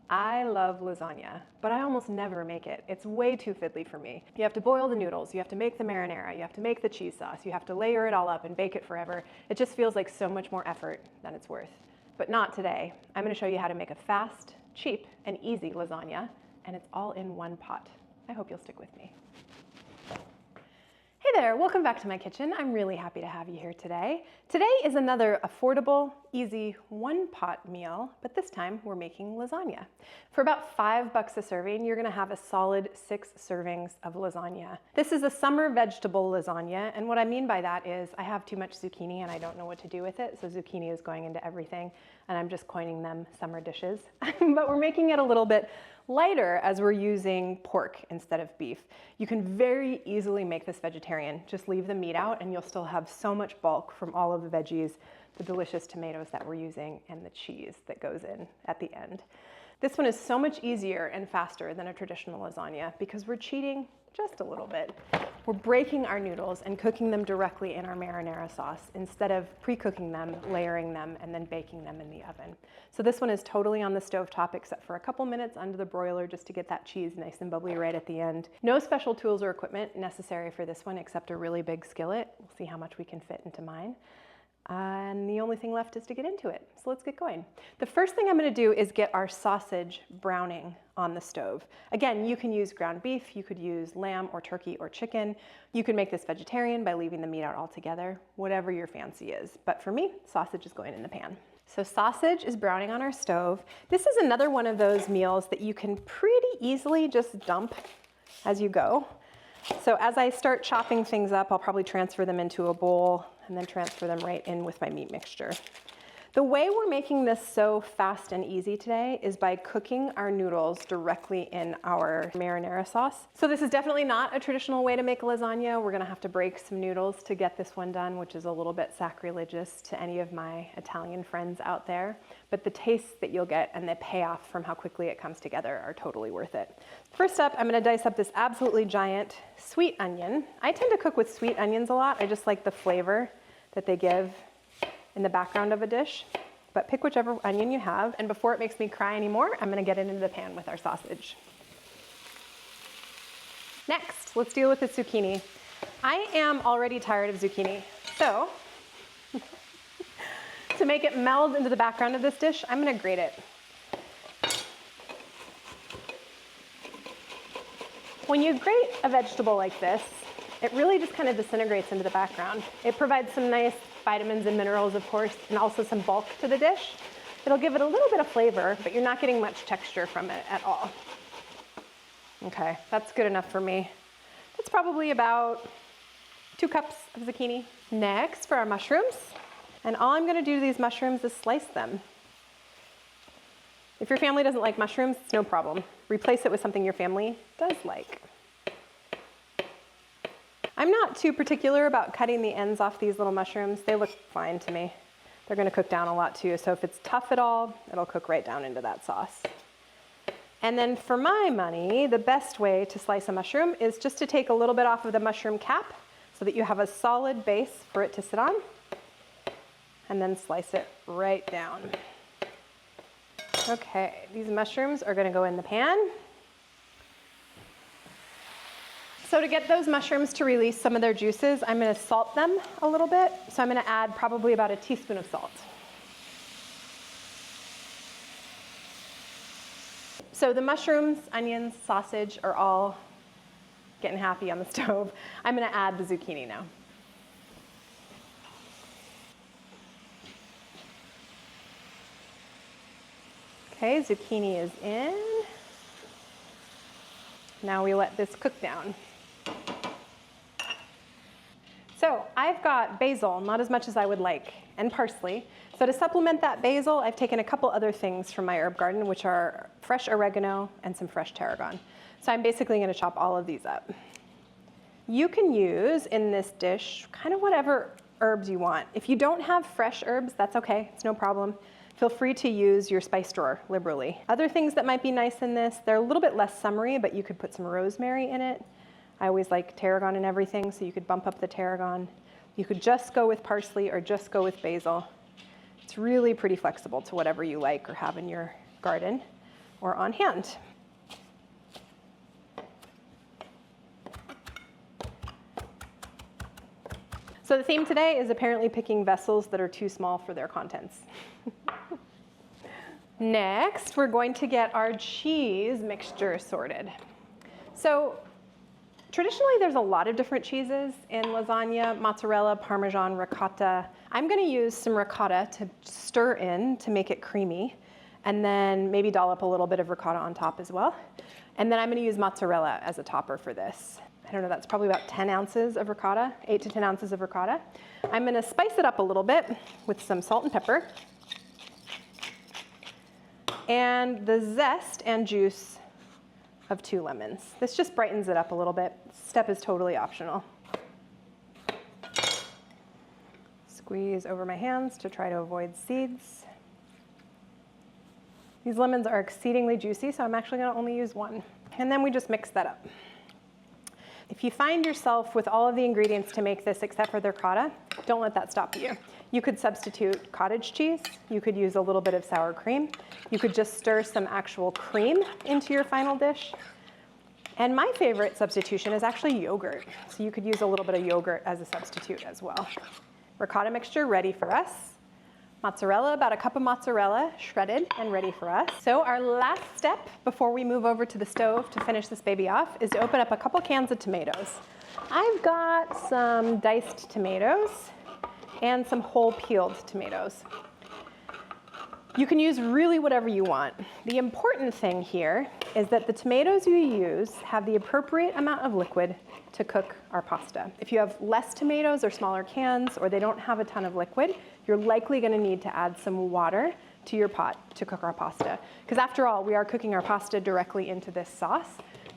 I love lasagna, but I almost never make it. It's way too fiddly for me. You have to boil the noodles, you have to make the marinara, you have to make the cheese sauce, you have to layer it all up and bake it forever. It just feels like so much more effort than it's worth. But not today. I'm gonna show you how to make a fast, cheap, and easy lasagna, and it's all in one pot. I hope you'll stick with me. Hey there, welcome back to my kitchen. I'm really happy to have you here today. Today is another affordable, easy, one-pot meal, but this time we're making lasagna. For about $5 a serving, you're gonna have a solid 6 servings of lasagna. This is a summer vegetable lasagna, and what I mean by that is I have too much zucchini and I don't know what to do with it, so zucchini is going into everything, and I'm just coining them summer dishes. But we're making it a little bit lighter as we're using pork instead of beef. You can very easily make this vegetarian. Just leave the meat out and you'll still have so much bulk from all of the veggies, the delicious tomatoes that we're using, and the cheese that goes in at the end. This one is so much easier and faster than a traditional lasagna because we're cheating just a little bit. We're breaking our noodles and cooking them directly in our marinara sauce instead of pre-cooking them, layering them, and then baking them in the oven. So this one is totally on the stovetop except for a couple minutes under the broiler just to get that cheese nice and bubbly right at the end. No special tools or equipment necessary for this one except a really big skillet. We'll see how much we can fit into mine. And the only thing left is to get into it. So let's get going. The first thing I'm gonna do is get our sausage browning on the stove. Again, you can use ground beef, you could use lamb or turkey or chicken. You can make this vegetarian by leaving the meat out altogether, whatever your fancy is. But for me, sausage is going in the pan. So sausage is browning on our stove. This is another one of those meals that you can pretty easily just dump as you go. So as I start chopping things up, I'll probably transfer them into a bowl and then transfer them right in with my meat mixture. The way we're making this so fast and easy today is by cooking our noodles directly in our marinara sauce. So this is definitely not a traditional way to make a lasagna. We're gonna have to break some noodles to get this one done, which is a little bit sacrilegious to any of my Italian friends out there. But the taste that you'll get and the payoff from how quickly it comes together are totally worth it. First up, I'm gonna dice up this absolutely giant sweet onion. I tend to cook with sweet onions a lot. I just like the flavor that they give in the background of a dish, but pick whichever onion you have, and before it makes me cry anymore, I'm gonna get it into the pan with our sausage. Next, let's deal with the zucchini. I am already tired of zucchini, so to make it meld into the background of this dish, I'm gonna grate it. When you grate a vegetable like this, it really just kind of disintegrates into the background. It provides some nice vitamins and minerals, of course, and also some bulk to the dish. It'll give it a little bit of flavor, but you're not getting much texture from it at all. Okay, that's good enough for me. That's probably about 2 cups of zucchini. Next, for our mushrooms. And all I'm gonna do to these mushrooms is slice them. If your family doesn't like mushrooms, it's no problem. Replace it with something your family does like. I'm not too particular about cutting the ends off these little mushrooms. They look fine to me. They're gonna cook down a lot too, so if it's tough at all, it'll cook right down into that sauce. And then for my money, the best way to slice a mushroom is just to take a little bit off of the mushroom cap so that you have a solid base for it to sit on, and then slice it right down. Okay, these mushrooms are gonna go in the pan. So to get those mushrooms to release some of their juices, I'm gonna salt them a little bit. So I'm gonna add probably about a teaspoon of salt. So the mushrooms, onions, sausage are all getting happy on the stove. I'm gonna add the zucchini now. Okay, zucchini is in. Now we let this cook down. So I've got basil, not as much as I would like, and parsley. So to supplement that basil, I've taken a couple other things from my herb garden, which are fresh oregano and some fresh tarragon. So I'm basically gonna chop all of these up. You can use in this dish kind of whatever herbs you want. If you don't have fresh herbs, that's okay, it's no problem. Feel free to use your spice drawer liberally. Other things that might be nice in this, they're a little bit less summery, but you could put some rosemary in it. I always like tarragon and everything, so you could bump up the tarragon. You could just go with parsley or just go with basil. It's really pretty flexible to whatever you like or have in your garden. or on hand. So the theme today is apparently picking vessels that are too small for their contents. Next, we're going to get our cheese mixture sorted. So traditionally, there's a lot of different cheeses in lasagna: mozzarella, Parmesan, ricotta. I'm going to use some ricotta to stir in to make it creamy, and then maybe dollop a little bit of ricotta on top as well. And then I'm going to use mozzarella as a topper for this. I don't know, that's probably about 10 ounces of ricotta, 8 to 10 ounces of ricotta. I'm going to spice it up a little bit with some salt and pepper, and the zest and juice of 2 lemons. This just brightens it up a little bit. This step is totally optional. Squeeze over my hands to try to avoid seeds. These lemons are exceedingly juicy, so I'm actually going to only use 1. And then we just mix that up. If you find yourself with all of the ingredients to make this except for the ricotta, don't let that stop you. You could substitute cottage cheese. You could use a little bit of sour cream. You could just stir some actual cream into your final dish. And my favorite substitution is actually yogurt. So you could use a little bit of yogurt as a substitute as well. Ricotta mixture ready for us. Mozzarella, about a cup of mozzarella, shredded and ready for us. So our last step before we move over to the stove to finish this baby off is to open up a couple cans of tomatoes. I've got some diced tomatoes and some whole peeled tomatoes. You can use really whatever you want. The important thing here is that the tomatoes you use have the appropriate amount of liquid to cook our pasta. If you have less tomatoes or smaller cans, or they don't have a ton of liquid, you're likely going to need to add some water to your pot to cook our pasta. Because after all, we are cooking our pasta directly into this sauce.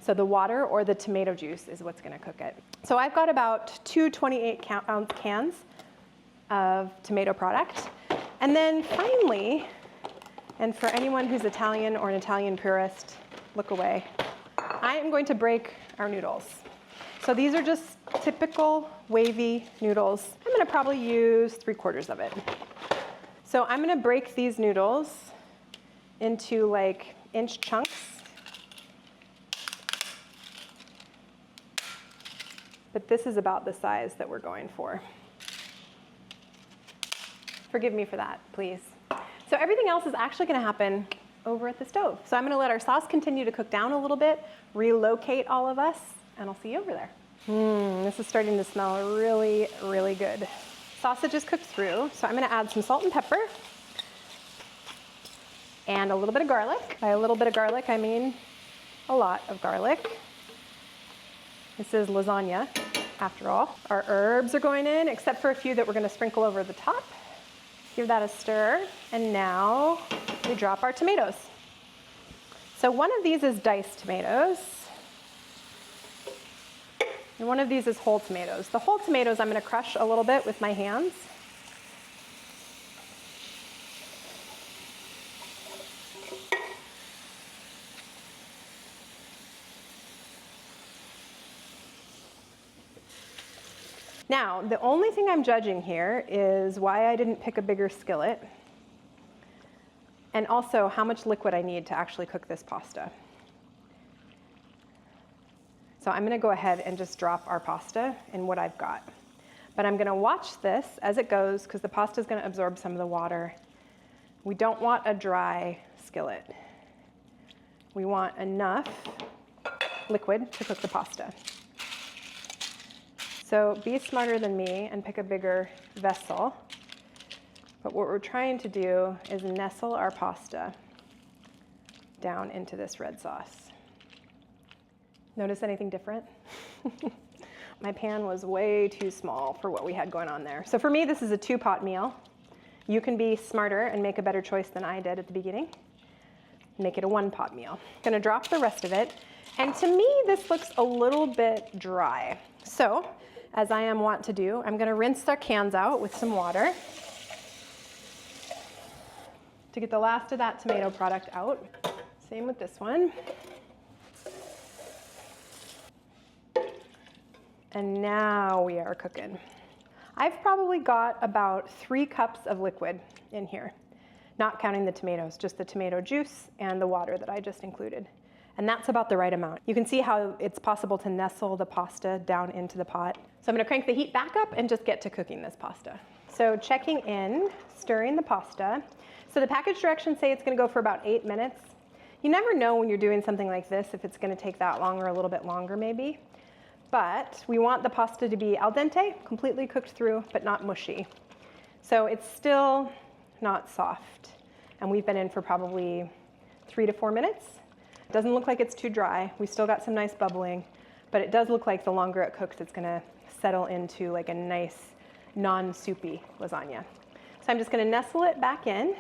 So the water or the tomato juice is what's going to cook it. So I've got about 2 28-ounce cans of tomato product. And then finally, and for anyone who's Italian or an Italian purist, look away, I am going to break our noodles. So these are just typical wavy noodles. I'm going to probably use 3/4 of it. So I'm going to break these noodles into like inch chunks. But this is about the size that we're going for. Forgive me for that, please. So everything else is actually going to happen over at the stove. So I'm going to let our sauce continue to cook down a little bit, relocate all of us, and I'll see you over there. This is starting to smell really, really good. Sausage is cooked through, so I'm going to add some salt and pepper and a little bit of garlic. By a little bit of garlic, I mean a lot of garlic. This is lasagna, after all. Our herbs are going in, except for a few that we're going to sprinkle over the top. Give that a stir, and now we drop our tomatoes. So one of these is diced tomatoes, and one of these is whole tomatoes. The whole tomatoes I'm going to crush a little bit with my hands. Now, the only thing I'm judging here is why I didn't pick a bigger skillet, and also how much liquid I need to actually cook this pasta. So I'm going to go ahead and just drop our pasta in what I've got. But I'm going to watch this as it goes, because the pasta is going to absorb some of the water. We don't want a dry skillet. We want enough liquid to cook the pasta. So be smarter than me and pick a bigger vessel. But what we're trying to do is nestle our pasta down into this red sauce. Notice anything different? My pan was way too small for what we had going on there. So for me, this is a 2-pot meal. You can be smarter and make a better choice than I did at the beginning. Make it a 1-pot meal. I'm gonna drop the rest of it. And to me, this looks a little bit dry. So, as I am wont to do, I'm gonna rinse our cans out with some water to get the last of that tomato product out. Same with this one. And now we are cooking. I've probably got about 3 cups of liquid in here. not counting the tomatoes, just the tomato juice and the water that I just included. And that's about the right amount. You can see how it's possible to nestle the pasta down into the pot. So I'm gonna crank the heat back up and just get to cooking this pasta. So checking in, stirring the pasta. So the package directions say it's gonna go for about 8 minutes. You never know when you're doing something like this if it's gonna take that long or a little bit longer maybe. But we want the pasta to be al dente, completely cooked through, but not mushy. So it's still not soft. And we've been in for probably 3 to 4 minutes. It doesn't look like it's too dry. We still got some nice bubbling, but it does look like the longer it cooks, it's gonna settle into like a nice, non-soupy lasagna. So I'm just gonna nestle it back in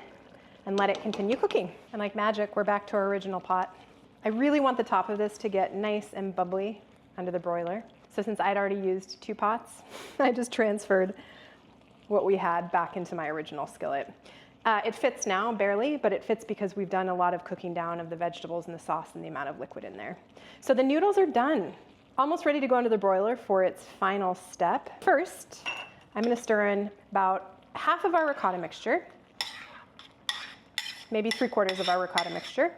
and let it continue cooking. And like magic, we're back to our original pot. I really want the top of this to get nice and bubbly under the broiler. So since I'd already used 2 pots, I just transferred what we had back into my original skillet. It fits now, barely, but it fits because we've done a lot of cooking down of the vegetables and the sauce and the amount of liquid in there. So the noodles are done. Almost ready to go into the broiler for its final step. First, I'm gonna stir in about half of our ricotta mixture, maybe 3/4 of our ricotta mixture.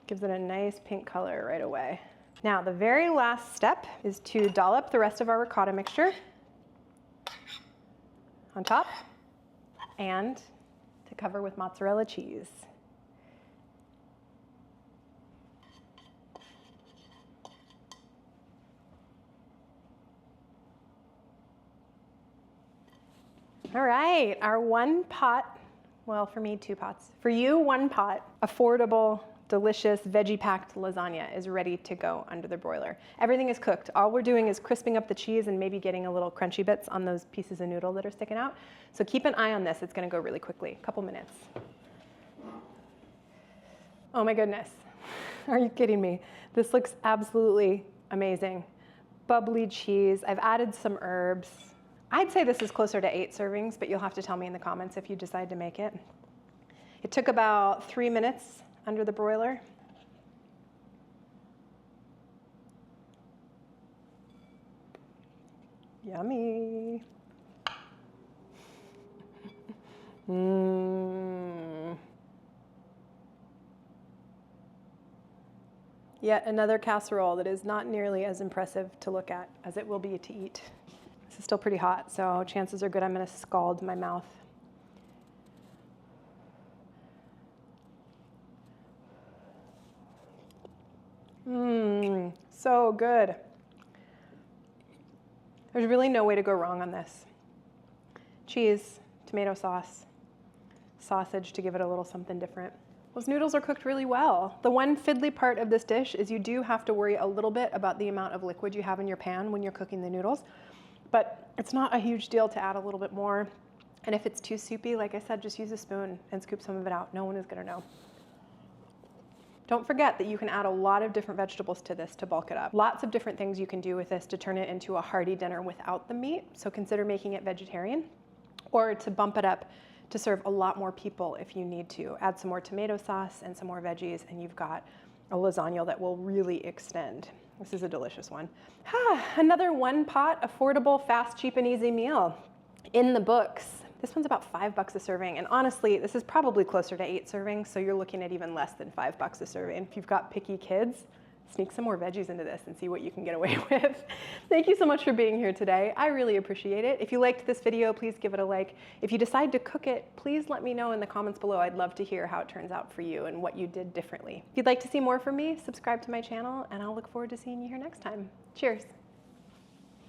Gives it a nice pink color right away. Now, the very last step is to dollop the rest of our ricotta mixture on top and to cover with mozzarella cheese. All right, our 1 pot, well, for me, 2 pots. For you, 1 pot, affordable, delicious, veggie-packed lasagna is ready to go under the broiler. Everything is cooked. All we're doing is crisping up the cheese and maybe getting a little crunchy bits on those pieces of noodle that are sticking out. So keep an eye on this. It's gonna go really quickly, a couple minutes. Oh my goodness. Are you kidding me? This looks absolutely amazing. Bubbly cheese. I've added some herbs. I'd say this is closer to 8 servings, but you'll have to tell me in the comments if you decide to make it. It took about 3 minutes under the broiler. Yummy. Yet another casserole that is not nearly as impressive to look at as it will be to eat. This is still pretty hot, so chances are good I'm gonna scald my mouth. So good. There's really no way to go wrong on this. Cheese, tomato sauce, sausage to give it a little something different. Those noodles are cooked really well. The one fiddly part of this dish is you do have to worry a little bit about the amount of liquid you have in your pan when you're cooking the noodles, but it's not a huge deal to add a little bit more. And if it's too soupy, like I said, just use a spoon and scoop some of it out. No one is gonna know. Don't forget that you can add a lot of different vegetables to this to bulk it up. Lots of different things you can do with this to turn it into a hearty dinner without the meat. So consider making it vegetarian, or to bump it up to serve a lot more people if you need to. Add some more tomato sauce and some more veggies, and you've got a lasagna that will really extend. This is a delicious one. Another 1 pot, affordable, fast, cheap, and easy meal. In the books, this one's about $5 a serving, and honestly, this is probably closer to 8 servings, so you're looking at even less than $5 a serving. If you've got picky kids, sneak some more veggies into this and see what you can get away with. Thank you so much for being here today. I really appreciate it. If you liked this video, please give it a like. If you decide to cook it, please let me know in the comments below. I'd love to hear how it turns out for you and what you did differently. If you'd like to see more from me, subscribe to my channel, and I'll look forward to seeing you here next time. Cheers.